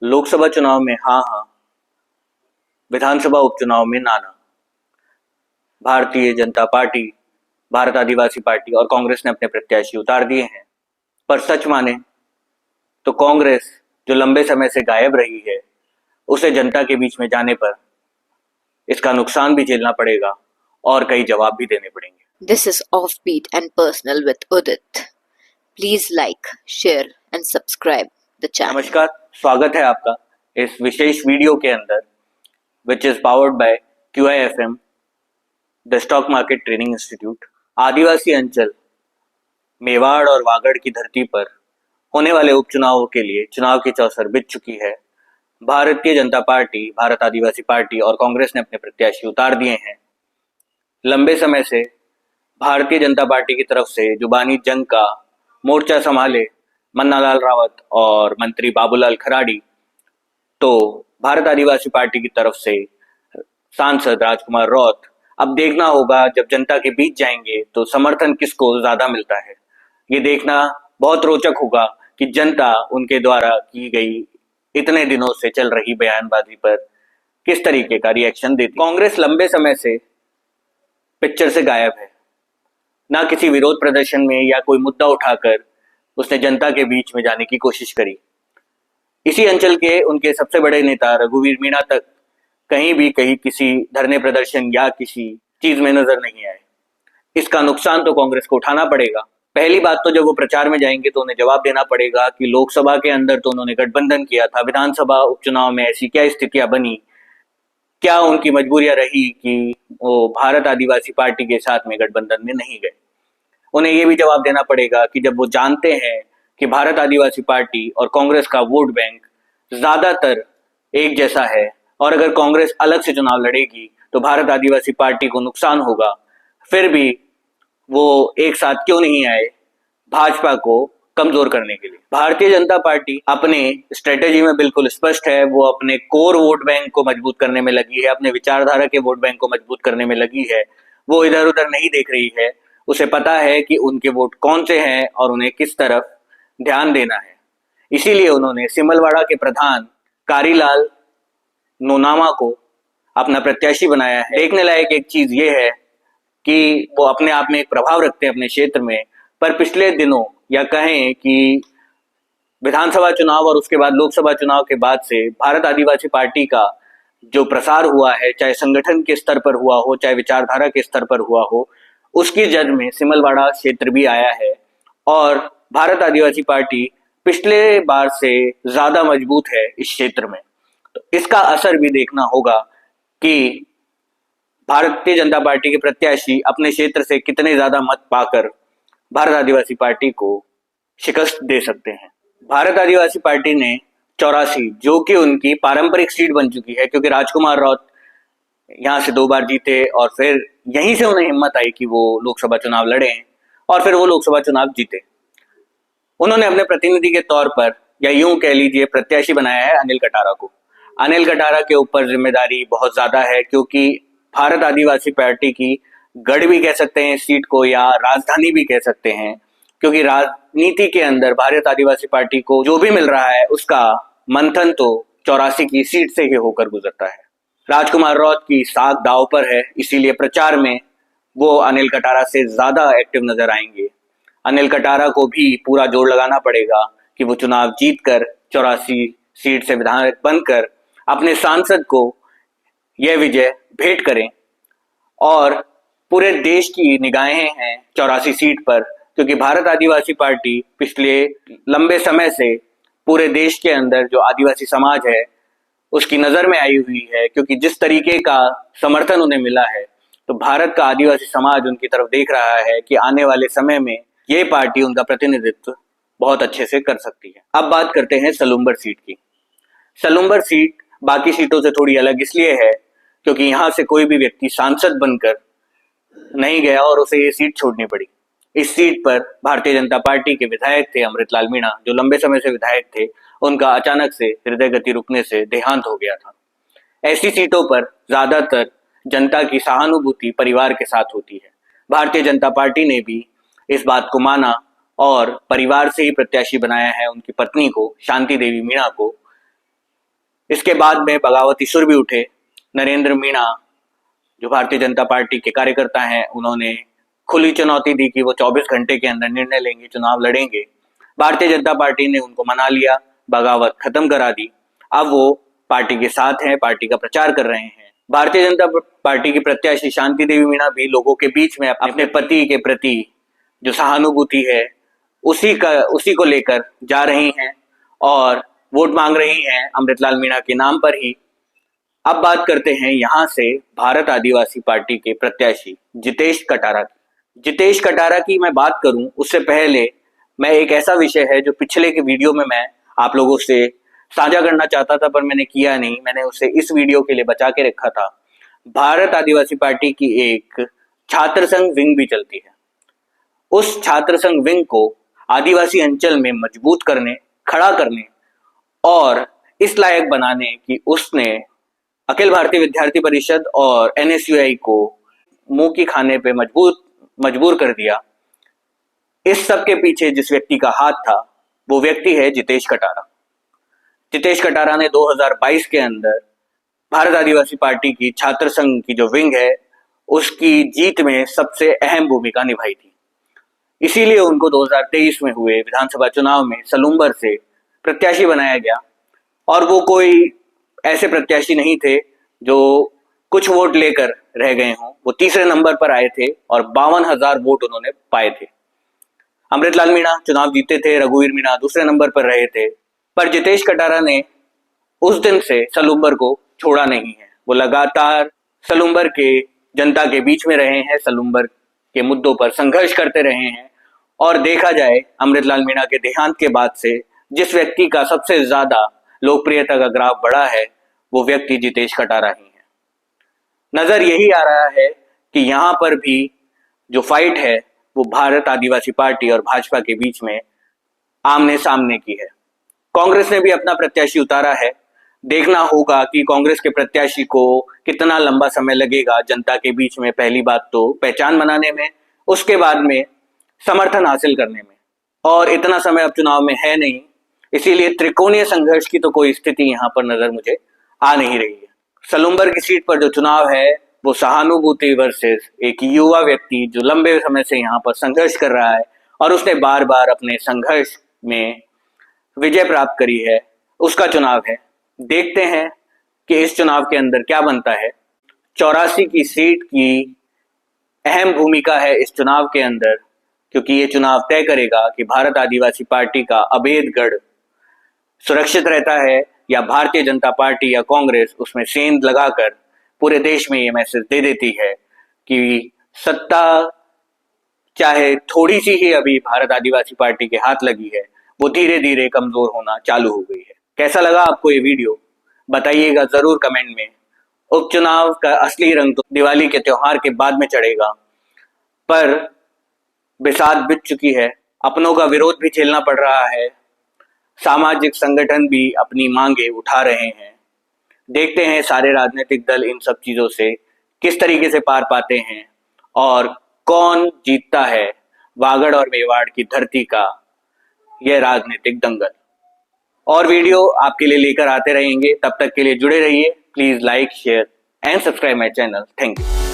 लोकसभा चुनाव में हाँ हाँ, विधानसभा उपचुनाव में नाना। भारतीय जनता पार्टी, भारत आदिवासी पार्टी और कांग्रेस ने अपने प्रत्याशी उतार दिए हैं। पर सच माने तो कांग्रेस, जो लंबे समय से गायब रही है, उसे जनता के बीच में जाने पर इसका नुकसान भी झेलना पड़ेगा और कई जवाब भी देने पड़ेंगे। This is Offbeat and Personal with Udit. Please like, share and subscribe the channel. नमस्कार, स्वागत है आपका इस विशेष वीडियो के अंदर, which is powered by QIFM, the stock market training institute. आदिवासी अंचल मेवाड़ और वागड़ की धरती पर होने वाले उपचुनावों के लिए चुनाव की चौसर बिछ चुकी है। भारतीय जनता पार्टी, भारत आदिवासी पार्टी और कांग्रेस ने अपने प्रत्याशी उतार दिए हैं। लंबे समय से भारतीय जनता पार्टी की तरफ से जुबानी जंग का मोर्चा संभाले मन्नालाल रावत और मंत्री बाबूलाल खराड़ी, तो भारत आदिवासी पार्टी की तरफ से सांसद राजकुमार रौत। अब देखना होगा जब जनता के बीच जाएंगे तो समर्थन किसको ज्यादा मिलता है। ये देखना बहुत रोचक होगा कि जनता उनके द्वारा की गई इतने दिनों से चल रही बयानबाजी पर किस तरीके का रिएक्शन देती। कांग्रेस लंबे समय से पिक्चर से गायब है। ना किसी विरोध प्रदर्शन में या कोई मुद्दा उठाकर उसने जनता के बीच में जाने की कोशिश करी। इसी अंचल के उनके सबसे बड़े नेता रघुवीर मीणा तक कहीं किसी धरने प्रदर्शन या किसी चीज में नजर नहीं आए। इसका नुकसान तो कांग्रेस को उठाना पड़ेगा। पहली बात तो जब वो प्रचार में जाएंगे तो उन्हें जवाब देना पड़ेगा कि लोकसभा के अंदर तो उन्होंने गठबंधन किया था, विधानसभा उपचुनाव में ऐसी क्या स्थितियां बनी, क्या उनकी मजबूरियां रही कि वो भारत आदिवासी पार्टी के साथ में गठबंधन में नहीं गए। उन्हें ये भी जवाब देना पड़ेगा कि जब वो जानते हैं कि भारत आदिवासी पार्टी और कांग्रेस का वोट बैंक ज्यादातर एक जैसा है और अगर कांग्रेस अलग से चुनाव लड़ेगी तो भारत आदिवासी पार्टी को नुकसान होगा, फिर भी वो एक साथ क्यों नहीं आए भाजपा को कमजोर करने के लिए। भारतीय जनता पार्टी अपने स्ट्रेटेजी में बिल्कुल स्पष्ट है। वो अपने कोर वोट बैंक को मजबूत करने में लगी है, अपने विचारधारा के वोट बैंक को मजबूत करने में लगी है। वो इधर उधर नहीं देख रही है। उसे पता है कि उनके वोट कौन से हैं और उन्हें किस तरफ ध्यान देना है। इसीलिए उन्होंने सिमलवाड़ा के प्रधान कारीलाल नोनामा को अपना प्रत्याशी बनाया है। देखने लायक एक चीज ये है कि वो अपने आप में एक प्रभाव रखते हैं अपने क्षेत्र में, पर पिछले दिनों या कहें कि विधानसभा चुनाव और उसके बाद लोकसभा चुनाव के बाद से भारत आदिवासी पार्टी का जो प्रसार हुआ है, चाहे संगठन के स्तर पर हुआ हो, चाहे विचारधारा के स्तर पर हुआ हो, उसकी जड़ में सिमलवाड़ा क्षेत्र भी आया है और भारत आदिवासी पार्टी पिछले बार से ज्यादा मजबूत है इस क्षेत्र में। तो इसका असर भी देखना होगा कि भारतीय जनता पार्टी के प्रत्याशी अपने क्षेत्र से कितने ज्यादा मत पाकर भारत आदिवासी पार्टी को शिकस्त दे सकते हैं। भारत आदिवासी पार्टी ने 84, जो कि उनकी पारंपरिक सीट बन चुकी है, क्योंकि राजकुमार रौत यहाँ से 2 बार जीते और फिर यहीं से उन्हें हिम्मत आई कि वो लोकसभा चुनाव लड़े और फिर वो लोकसभा चुनाव जीते। उन्होंने अपने प्रतिनिधि के तौर पर, या यूं कह लीजिए प्रत्याशी बनाया है अनिल कटारा को। अनिल कटारा के ऊपर जिम्मेदारी बहुत ज्यादा है, क्योंकि भारत आदिवासी पार्टी की गढ़ भी कह सकते हैं इस सीट को या राजधानी भी कह सकते हैं, क्योंकि राजनीति के अंदर भारत आदिवासी पार्टी को जो भी मिल रहा है उसका मंथन तो 84 की सीट से ही होकर गुजरता है। राजकुमार रौत की साख दांव पर है, इसीलिए प्रचार में वो अनिल कटारा से ज्यादा एक्टिव नजर आएंगे। अनिल कटारा को भी पूरा जोर लगाना पड़ेगा कि वो चुनाव जीतकर 84 सीट से विधायक बनकर अपने सांसद को यह विजय भेंट करें। और पूरे देश की निगाहें हैं 84 सीट पर, क्योंकि भारत आदिवासी पार्टी पिछले लंबे समय से पूरे देश के अंदर जो आदिवासी समाज है उसकी नजर में आई हुई है, क्योंकि जिस तरीके का समर्थन उन्हें मिला है तो भारत का आदिवासी समाज उनकी तरफ देख रहा है कि आने वाले समय में ये पार्टी उनका प्रतिनिधित्व बहुत अच्छे से कर सकती है। अब बात करते हैं सलूम्बर सीट की। सलूम्बर सीट बाकी सीटों से थोड़ी अलग इसलिए है क्योंकि यहाँ से कोई भी व्यक्ति सांसद बनकर नहीं गया और उसे ये सीट छोड़नी पड़ी। इस सीट पर भारतीय जनता पार्टी के विधायक थे अमृतलाल मीणा, जो लंबे समय से विधायक थे। उनका अचानक से हृदय गति रुकने से देहांत हो गया था। ऐसी सीटों पर ज्यादातर जनता की सहानुभूति परिवार के साथ होती है। भारतीय जनता पार्टी ने भी इस बात को माना और परिवार से ही प्रत्याशी बनाया है उनकी पत्नी को, शांति देवी मीणा को, इसके बाद में बगावती सुर भी उठे। नरेंद्र मीणा जो भारतीय जनता पार्टी के कार्यकर्ता हैं, उन्होंने खुली चुनौती दी कि वो 24 घंटे के अंदर निर्णय लेंगे, चुनाव लड़ेंगे। भारतीय जनता पार्टी ने उनको मना लिया, बगावत खत्म करा दी। अब वो पार्टी के साथ हैं, पार्टी का प्रचार कर रहे हैं। भारतीय जनता पार्टी की प्रत्याशी शांति देवी मीणा भी लोगों के बीच में अपने पति के प्रति जो सहानुभूति है उसी को लेकर जा रही हैं और वोट मांग रही हैं अमृतलाल मीणा के नाम पर ही। अब बात करते हैं यहां से भारत आदिवासी पार्टी के प्रत्याशी जितेश कटारा की। जितेश कटारा की मैं बात करूं उससे पहले मैं एक ऐसा विषय है जो पिछले के वीडियो में मैं आप लोगों से साझा करना चाहता था पर मैंने किया नहीं, मैंने उसे इस वीडियो के लिए बचा के रखा था। भारत आदिवासी पार्टी की एक छात्र संघ विंग भी चलती है। उस छात्र संघ विंग को आदिवासी अंचल में मजबूत करने, खड़ा करने और इस लायक बनाने कि उसने अखिल भारतीय विद्यार्थी परिषद और NSUI को मुंह की खाने पे मजबूर कर दिया। इस सब के पीछे जिस व्यक्ति का हाथ था वो व्यक्ति है जितेश कटारा। जितेश कटारा ने 2022 के अंदर भारत आदिवासी पार्टी की छात्र संघ की जो विंग है उसकी जीत में सबसे अहम भूमिका निभाई थी। इसीलिए उनको 2023 में हुए विधानसभा चुनाव में सलूम्बर से प्रत्याशी बनाया गया और वो कोई ऐसे प्रत्याशी नहीं थे जो कुछ वोट लेकर रह गए हों। वो तीसरे नंबर पर आए थे और 52,000 वोट उन्होंने पाए थे। अमृतलाल मीणा चुनाव जीते थे, रघुवीर मीणा दूसरे नंबर पर रहे थे, पर जितेश कटारा ने उस दिन से सलूम्बर को छोड़ा नहीं है। वो लगातार सलूम्बर के जनता के बीच में रहे हैं, सलूम्बर के मुद्दों पर संघर्ष करते रहे हैं। और देखा जाए अमृतलाल मीणा के देहांत के बाद से जिस व्यक्ति का सबसे ज्यादा लोकप्रियता का ग्राफ बढ़ा है वो व्यक्ति जितेश कटारा ही है। नजर यही आ रहा है कि यहाँ पर भी जो फाइट है वो भारत आदिवासी पार्टी और भाजपा के बीच में आमने सामने की है। कांग्रेस ने भी अपना प्रत्याशी उतारा है। देखना होगा कि कांग्रेस के प्रत्याशी को कितना लंबा समय लगेगा जनता के बीच में, पहली बात तो पहचान बनाने में, उसके बाद में समर्थन हासिल करने में। और इतना समय अब चुनाव में है नहीं, इसीलिए त्रिकोणीय संघर्ष की तो कोई स्थिति यहाँ पर नजर मुझे आ नहीं रही है। सलूम्बर की सीट पर जो चुनाव है वो सहानुभूति वर्सेस एक युवा व्यक्ति जो लंबे समय से यहाँ पर संघर्ष कर रहा है और उसने बार बार अपने संघर्ष में विजय प्राप्त करी है, उसका चुनाव है। देखते हैं कि इस चुनाव के अंदर क्या बनता है। 84 की सीट की अहम भूमिका है इस चुनाव के अंदर, क्योंकि ये चुनाव तय करेगा कि भारत आदिवासी पार्टी का अभेद गढ़ सुरक्षित रहता है या भारतीय जनता पार्टी या कांग्रेस उसमें सेंध लगाकर पूरे देश में ये मैसेज दे देती है कि सत्ता चाहे थोड़ी सी ही अभी भारत आदिवासी पार्टी के हाथ लगी है, वो धीरे धीरे कमजोर होना चालू हो गई है। कैसा लगा आपको ये वीडियो बताइएगा जरूर कमेंट में। उपचुनाव का असली रंग तो दिवाली के त्योहार के बाद में चढ़ेगा, पर बिसात बीत चुकी है, अपनों का विरोध भी झेलना पड़ रहा है, सामाजिक संगठन भी अपनी मांगे उठा रहे हैं। देखते हैं सारे राजनीतिक दल इन सब चीजों से किस तरीके से पार पाते हैं और कौन जीतता है वागड़ और मेवाड़ की धरती का यह राजनीतिक दंगल। और वीडियो आपके लिए लेकर आते रहेंगे, तब तक के लिए जुड़े रहिए। Please like, share and subscribe my channel. Thank you.